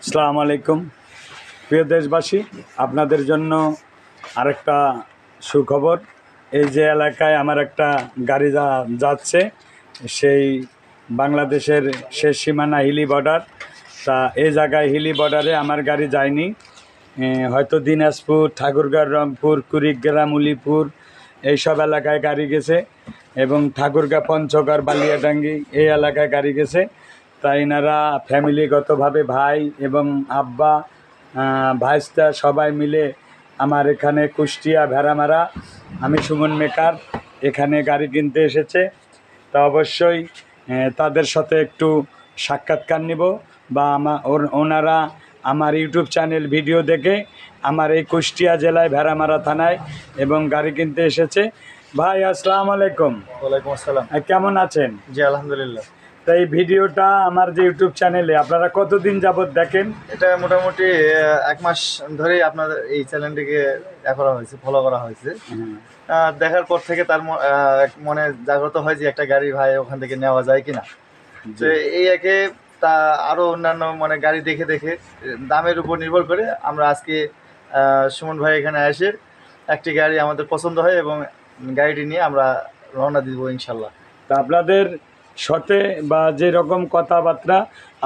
আসসালামু আলাইকুম প্রিয় দেশবাসী, আপনাদের জন্য আরেকটা সুখবর। এই যে এলাকায় আমার একটা গাড়ি যাচ্ছে, সেই বাংলাদেশের শেষ সীমানা হিলি বর্ডার। তা এই জায়গায় হিলি বর্ডারে আমার গাড়ি যায়নি। হয়তো দিনাজপুর, ঠাকুরগাঁও, রংপুর, কুড়িগ্রাম, উলিপুর এইসব এলাকায় গাড়ি গেছে এবং ঠাকুরগাঁও, পঞ্চগড়, বালিয়াডাঙ্গি এই এলাকায় গাড়ি গেছে। তাই এনারা ফ্যামিলিগতভাবে ভাই এবং আব্বা, ভাইস্তা সবাই মিলে আমার এখানে কুষ্টিয়া ভেড়ামারা, আমি সুমন মেকার, এখানে গাড়ি কিনতে এসেছে। তা অবশ্যই তাদের সাথে একটু সাক্ষাৎকার নিব, বা ওনারা আমার ইউটিউব চ্যানেল ভিডিও দেখে আমার এই কুষ্টিয়া জেলায় ভেড়ামারা থানায় এবং গাড়ি কিনতে এসেছে। ভাই আসসালামু আলাইকুম। ওয়ালাইকুম আসসালাম। কেমন আছেন? জি আলহামদুলিল্লাহ। তো এই ভিডিওটা আমার যে ইউটিউব চ্যানেলে আপনারা কতদিন যাবত দেখেন? এটা মোটামুটি 1 মাস ধরেই আপনাদের এই চ্যানেলটিকে করা হয়েছে, ফলো করা হয়েছে। দেখার পর থেকে তার মনে জাগ্রত হয় যে একটা গাড়ি ভাই ওখান থেকে নেওয়া যায় কিনা। তো এই একে তা আরও অন্যান্য মানে গাড়ি দেখে দেখে দামের উপর নির্ভর করে আমরা আজকে সুমন ভাই এখানে এসে একটি গাড়ি আমাদের পছন্দ হয় এবং গাড়িটি নিয়ে আমরা রওনা দিব ইনশাল্লাহ। তা আপনাদের সাথে বা যেরকম কথাবার্তা,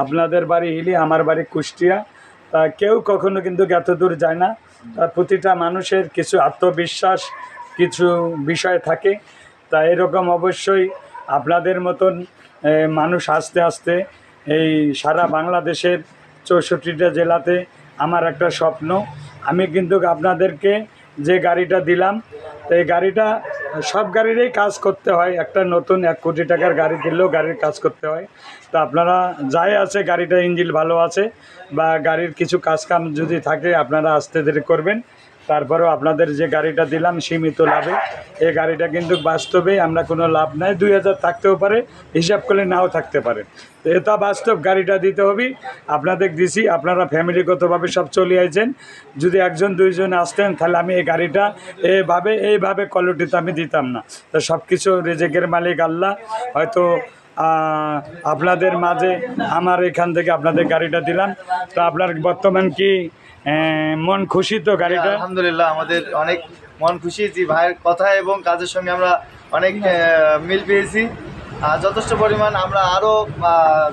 আপনাদের বাড়ি হিলি, আমার বাড়ি কুষ্টিয়া, তা কেউ কখনো কিন্তু এত দূর যায় না। তার প্রতিটা মানুষের কিছু আত্মবিশ্বাস, কিছু বিষয় থাকে। তা এরকম অবশ্যই আপনাদের মতন মানুষ আস্তে আস্তে এই সারা বাংলাদেশের 64টা জেলাতে আমার একটা স্বপ্ন। আমি কিন্তু আপনাদেরকে যে গাড়িটা দিলাম, এই গাড়িটা সব গাড়িরই কাজ করতে হয়। একটা নতুন 1 কোটি টাকার গাড়ি কিনলেও গাড়ির কাজ করতে হয়। তো আপনারা যাই আছে, গাড়িটা ইঞ্জিন ভালো আছে বা গাড়ির কিছু কাজকাম যদি থাকে আপনারা আস্তে ধীরে করবেন। তারপরেও আপনাদের যে গাড়িটা দিলাম সীমিত লাভে, এই গাড়িটা কিন্তু বাস্তবে আমরা কোনো লাভ নাই। 2000 থাকতেও পারে, হিসাব করলে নাও থাকতে পারে। তো এটা বাস্তব, গাড়িটা দিতে হবে। আপনাদের দিছি, আপনারা ফ্যামিলিগতভাবে সব চলে আইছেন। যদি 1-2 জন আসতেন তাহলে আমি এই গাড়িটা এইভাবে কোয়ালিটিতে আমি দিতাম না। তো সব কিছু রিজিকের মালিক আল্লাহ। হয়তো আপনাদের মাঝে আমার এখান থেকে আপনাদের গাড়িটা দিলাম। তো আপনার বর্তমান কি মন খুশি? তো গাড়িটা আলহামদুলিল্লাহ, আমাদের অনেক মন খুশি যে ভাইয়ের কথা এবং কাজের সঙ্গে আমরা অনেক মিল পেয়েছি। যথেষ্ট পরিমাণ আমরা আরও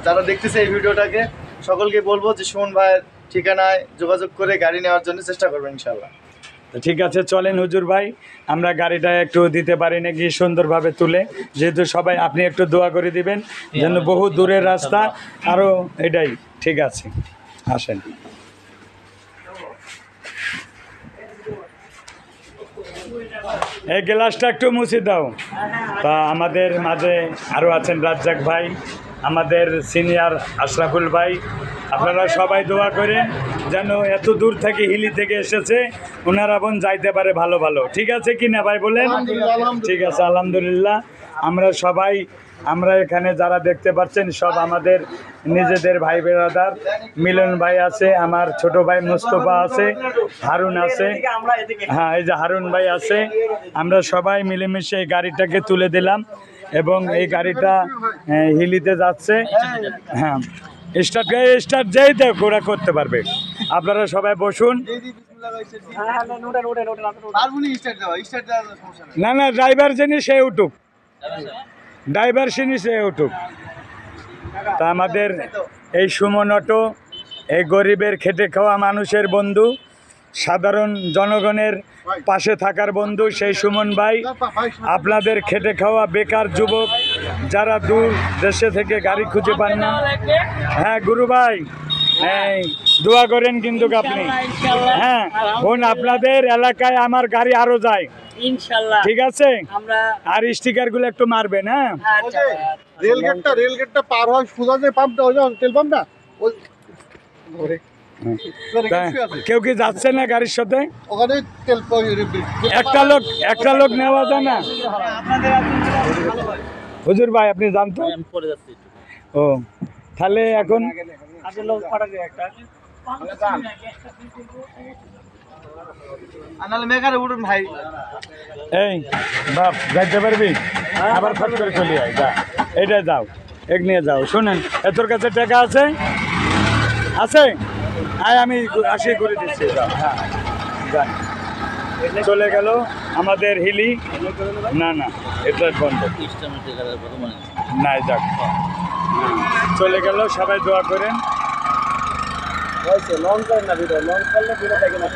যারা দেখতেছে এই ভিডিওটাকে সকলকে বলবো যে সুমন ভাইয়ের ঠিকানায় যোগাযোগ করে গাড়ি নেওয়ার জন্য চেষ্টা করবেন ইনশাল্লাহ। ঠিক আছে, চলেন হুজুর ভাই, আমরা গাড়িটা একটু দিতে পারি নাকি সুন্দরভাবে তুলে, যেহেতু সবাই আপনি একটু দোয়া করে দিবেন যেন বহু দূরের রাস্তা আরও এটাই। ঠিক আছে, আসেন। এই গ্লাসটা একটু মুছে দাও। তা আমাদের মাঝে আরও আছেন রাজ্জাক ভাই, আমাদের সিনিয়র আশরাফুল ভাই। আপনারা সবাই দোয়া করেন যেন এত দূর থেকে হিলি থেকে এসেছে ওনারা বোন যাইতে পারে ভালো ভালো। ঠিক আছে কি না ভাই বলেন? ঠিক আছে আলহামদুলিল্লাহ। আমরা এখানে যারা দেখতে পাচ্ছেন সব আমাদের নিজেদের ভাই বেরাদার। মিলন ভাই আছে, আমার ছোট ভাই মুস্তফা আছে, হারুন আছে, হ্যাঁ এই যে হারুন ভাই আছে। আমরা সবাই মিলেমিশে এই গাড়িটাকে তুলে দিলাম এবং এই গাড়িটা হিলিতে যাচ্ছে। হ্যাঁ, স্টার্ট যেই দেখ ওরা করতে পারবে। আপনারা সবাই বসুন। না না, ড্রাইভার যিনি সে উঠুক, ড্রাইভার যিনি সে উঠুক। তা আমাদের এই সুমন অটো, এই গরিবের খেটে খাওয়া মানুষের বন্ধু, সাধারণ জনগণের পাশে থাকার বন্ধু সেই সুমন ভাই। আপনাদের খেটে খাওয়া বেকার যুবক যারা দূর দেশে থেকে গাড়ি খুঁজে পান না, হ্যাঁ গুরু ভাই, হ্যাঁ দোয়া করেন কিন্তু আপনি। হ্যাঁ বোন, আপনাদের এলাকায় আমার গাড়ি আরো যায় ইনশাআল্লাহ। ঠিক আছে, আর স্টিকার গুলো একটু মারবেন। হ্যাঁ, রেলগেটটা পার হয় সোজা যে পাম্পটা, ওই তেল পাম্প না, ওই কেউ কি যাচ্ছে না গাড়ির সাথে? ওখানে তেল একটা লোক নেওয়া যায় না? হুজুর ভাই আপনি জানতো? ও তাহলে এখন ভাই এই বাপ যাইতে পারবি? আবার ফট করে চলে আয়, যা এইটা যাও। এক নিয়ে যাও। শুনেন, তোর কাছে টাকা আছে? আছে? আয় আমি আসি করে দিচ্ছি। যাও, হ্যাঁ যান। চলে গেল আমাদের হিলি। না না, এটা বন্ধ না, যাক চলে গেল। সবাই দোয়া করেন। লং করেন না ভিডিও, লং করলে ভিডিও দেখে না।